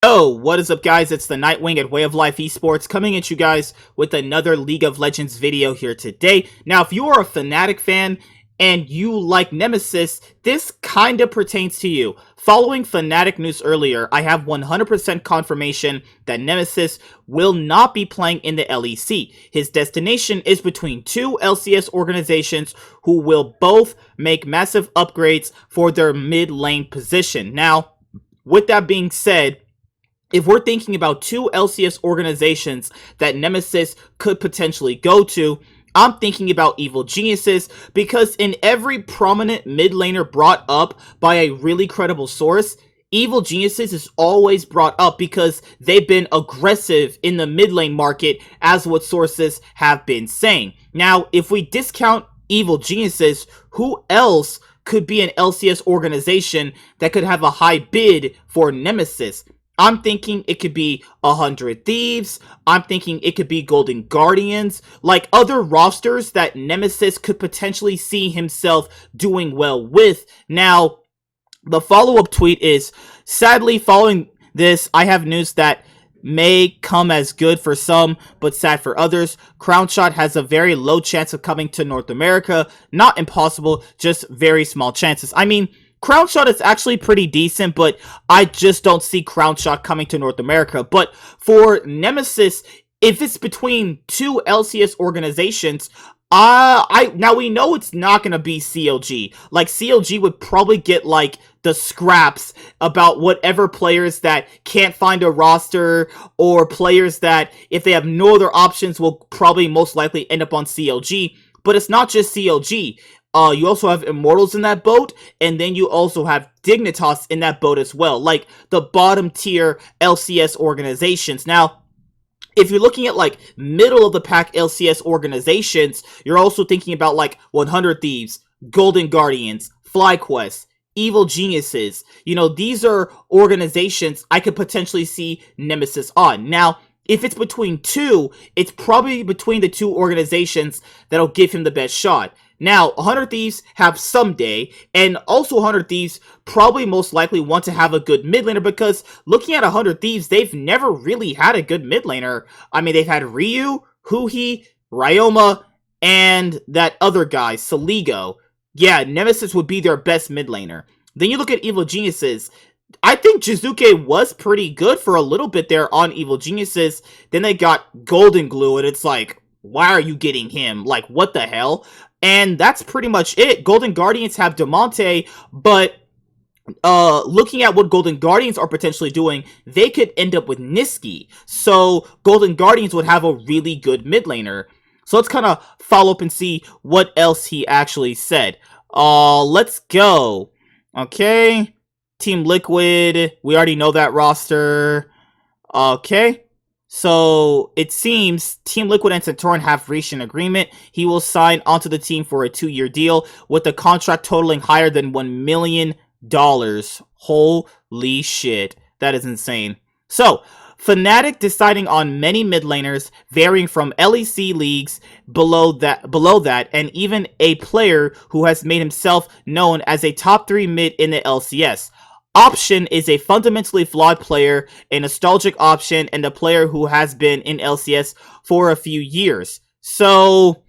Oh, what is up, guys? It's the Nightwing at Way of Life Esports coming at you guys with another League of Legends video here today. Now, if you are a Fnatic fan and you like Nemesis, this kinda pertains to you. Following Fnatic news earlier, I have 100% confirmation that Nemesis will not be playing in the LEC. His destination is between two LCS organizations who will both make massive upgrades for their mid lane position. Now, with that being said, if we're thinking about two LCS organizations that Nemesis could potentially go to, I'm thinking about Evil Geniuses, because in every prominent mid laner brought up by a really credible source, Evil Geniuses is always brought up because they've been aggressive in the mid lane market, as what sources have been saying. Now, if we discount Evil Geniuses, who else could be an LCS organization that could have a high bid for Nemesis? I'm thinking it could be 100 Thieves. I'm thinking it could be Golden Guardians. Like other rosters that Nemesis could potentially see himself doing well with. Now, the follow-up tweet is, sadly, following this, I have news that may come as good for some, but sad for others. Crownshot has a very low chance of coming to North America. Not impossible, just very small chances. I mean, Crownshot is actually pretty decent, but I just don't see Crownshot coming to North America. But for Nemesis, if it's between two LCS organizations, now we know it's not going to be CLG. Like, CLG would probably get, like, the scraps about whatever players that can't find a roster, or players that, if they have no other options, will probably most likely end up on CLG. But it's not just CLG. You also have Immortals in that boat, and then you also have Dignitas in that boat as well, like the bottom tier LCS organizations. Now, if you're looking at like middle of the pack LCS organizations, you're also thinking about like 100 Thieves, Golden Guardians, FlyQuest, Evil Geniuses. You know, these are organizations I could potentially see Nemesis on. Now, if it's between two, it's probably between the two organizations that'll give him the best shot. Now, 100 Thieves have someday, and also 100 Thieves probably most likely want to have a good mid laner, because looking at 100 Thieves, they've never really had a good mid laner. I mean, they've had Ryu, Huhi, Ryoma, and that other guy, Saligo. Yeah, Nemesis would be their best mid laner. Then you look at Evil Geniuses. I think Jizuke was pretty good for a little bit there on Evil Geniuses. Then they got Golden Glue, and it's like, why are you getting him? Like, what the hell? And that's pretty much it. Golden Guardians have Demonte, but looking at what Golden Guardians are potentially doing, they could end up with Niski. So Golden Guardians would have a really good mid laner. So let's kind of follow up and see what else he actually said. Let's go. Okay. Team Liquid. We already know that roster. Okay. So, it seems Team Liquid and Santorin have reached an agreement. He will sign onto the team for a 2-year deal with a contract totaling higher than $1 million. Holy shit. That is insane. So, Fnatic deciding on many mid laners, varying from LEC leagues below that, and even a player who has made himself known as a top 3 mid in the LCS. Option is a fundamentally flawed player, a nostalgic option, and a player who has been in LCS for a few years. So,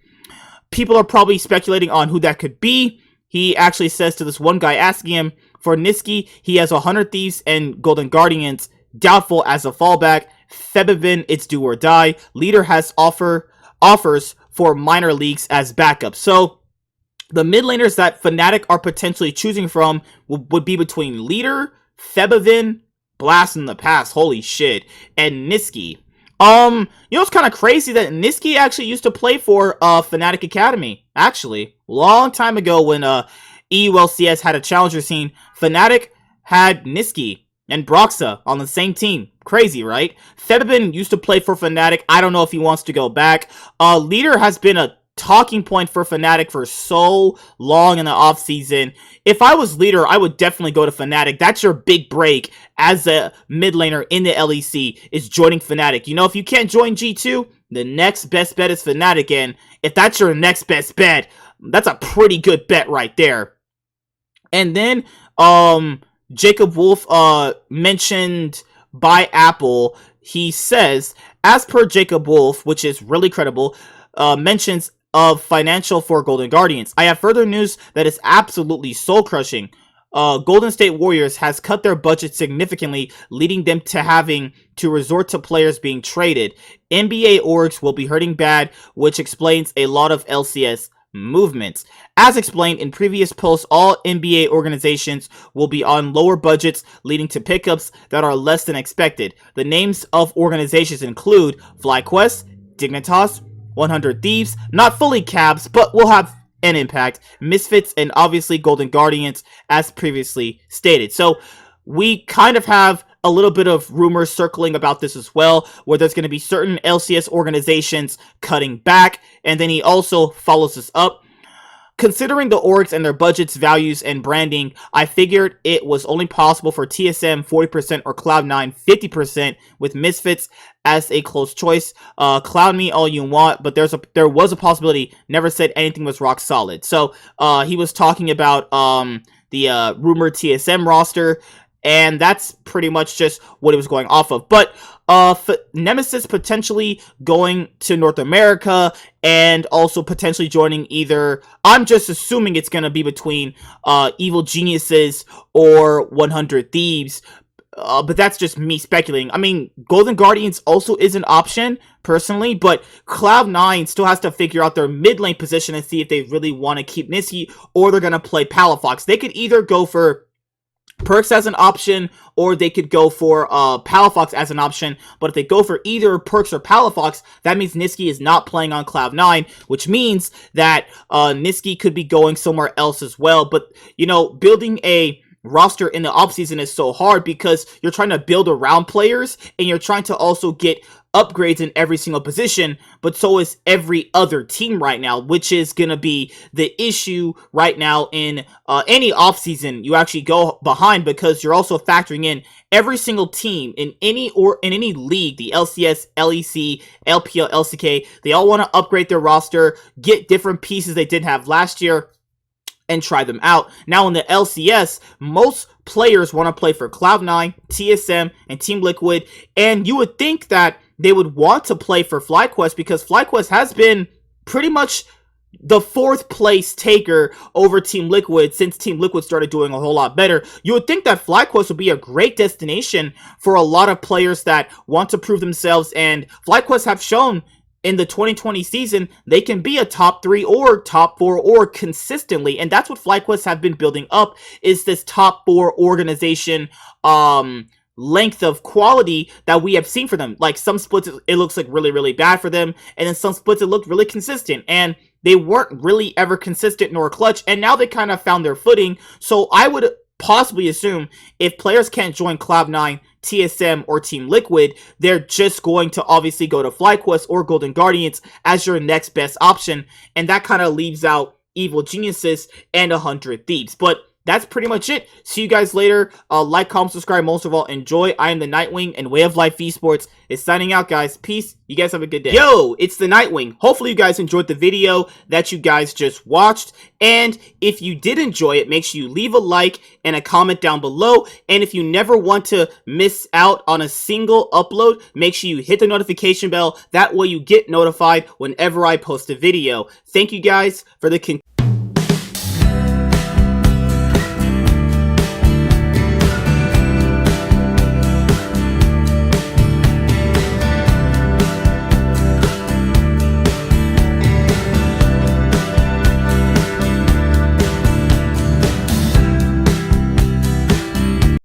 people are probably speculating on who that could be. He actually says to this one guy asking him, for Niski, he has 100 Thieves and Golden Guardians, doubtful as a fallback. Febivin, it's do or die. Leader has offers for minor leagues as backup. So, the mid laners that Fnatic are potentially choosing from would be between Leader, Febivin, Blast in the past, holy shit, and Niski. You know, it's kind of crazy that Niski actually used to play for Fnatic Academy. Actually, long time ago when EULCS had a challenger scene, Fnatic had Niski and Broxa on the same team. Crazy, right? Febivin used to play for Fnatic. I don't know if he wants to go back. Leader has been a talking point for Fnatic for so long in the offseason. If I was Leader, I would definitely go to Fnatic. That's your big break as a mid laner in the LEC, is joining Fnatic. You know, if you can't join G2, the next best bet is Fnatic, and if that's your next best bet, that's a pretty good bet right there. And then, Jacob Wolf mentioned by Apple. He says, as per Jacob Wolf, which is really credible, mentions of financial for Golden Guardians. I have further news that is absolutely soul-crushing. Golden State Warriors has cut their budget significantly, leading them to having to resort to players being traded. NBA orgs will be hurting bad, which explains a lot of LCS movements. As explained in previous posts, all NBA organizations will be on lower budgets, leading to pickups that are less than expected. The names of organizations include FlyQuest, Dignitas, 100 Thieves, not fully Cavs, but will have an impact, Misfits, and obviously Golden Guardians, as previously stated. So we kind of have a little bit of rumors circling about this as well, where there's going to be certain LCS organizations cutting back, and then he also follows this up. Considering the orgs and their budgets, values, and branding, I figured it was only possible for TSM 40% or Cloud9 50%, with Misfits as a close choice. Cloud me all you want, but there was a possibility. Never said anything was rock solid. So he was talking about the rumored TSM roster, and that's pretty much just what it was going off of. But Nemesis potentially going to North America, and also potentially joining either, I'm just assuming it's going to be between Evil Geniuses or 100 Thieves, but that's just me speculating. I mean, Golden Guardians also is an option, personally, but Cloud9 still has to figure out their mid lane position and see if they really want to keep Nisqy, or they're going to play Palafox. They could either go for Perks as an option, or they could go for Palafox as an option. But if they go for either Perks or Palafox, that means Nisqy is not playing on Cloud9, which means that Nisqy could be going somewhere else as well. But, you know, building a roster in the offseason is so hard because you're trying to build around players, and you're trying to also get upgrades in every single position, but so is every other team right now, which is going to be the issue right now in any offseason you actually go behind, because you're also factoring in every single team in any league, the LCS, LEC, LPL, LCK, they all want to upgrade their roster, get different pieces they didn't have last year, and try them out. Now in the LCS, most players want to play for Cloud9, TSM, and Team Liquid, and you would think that they would want to play for FlyQuest, because FlyQuest has been pretty much the 4th place taker over Team Liquid since Team Liquid started doing a whole lot better. You would think that FlyQuest would be a great destination for a lot of players that want to prove themselves, and FlyQuest have shown in the 2020 season they can be a top 3 or top 4 org consistently, and that's what FlyQuest have been building up, is this top 4 organization length of quality that we have seen for them. Like, some splits it looks like really, really bad for them, and then some splits it looked really consistent, and they weren't really ever consistent nor clutch, and now they kind of found their footing. So I would possibly assume if players can't join Cloud9, TSM, or Team Liquid, they're just going to obviously go to FlyQuest or Golden Guardians as your next best option, and that kind of leaves out Evil Geniuses and 100 Thieves. But that's pretty much it. See you guys later. Like, comment, subscribe. Most of all, enjoy. I am the Nightwing, and Way of Life Esports is signing out, guys. Peace. You guys have a good day. Yo, it's the Nightwing. Hopefully you guys enjoyed the video that you guys just watched. And if you did enjoy it, make sure you leave a like and a comment down below. And if you never want to miss out on a single upload, make sure you hit the notification bell. That way you get notified whenever I post a video. Thank you guys for the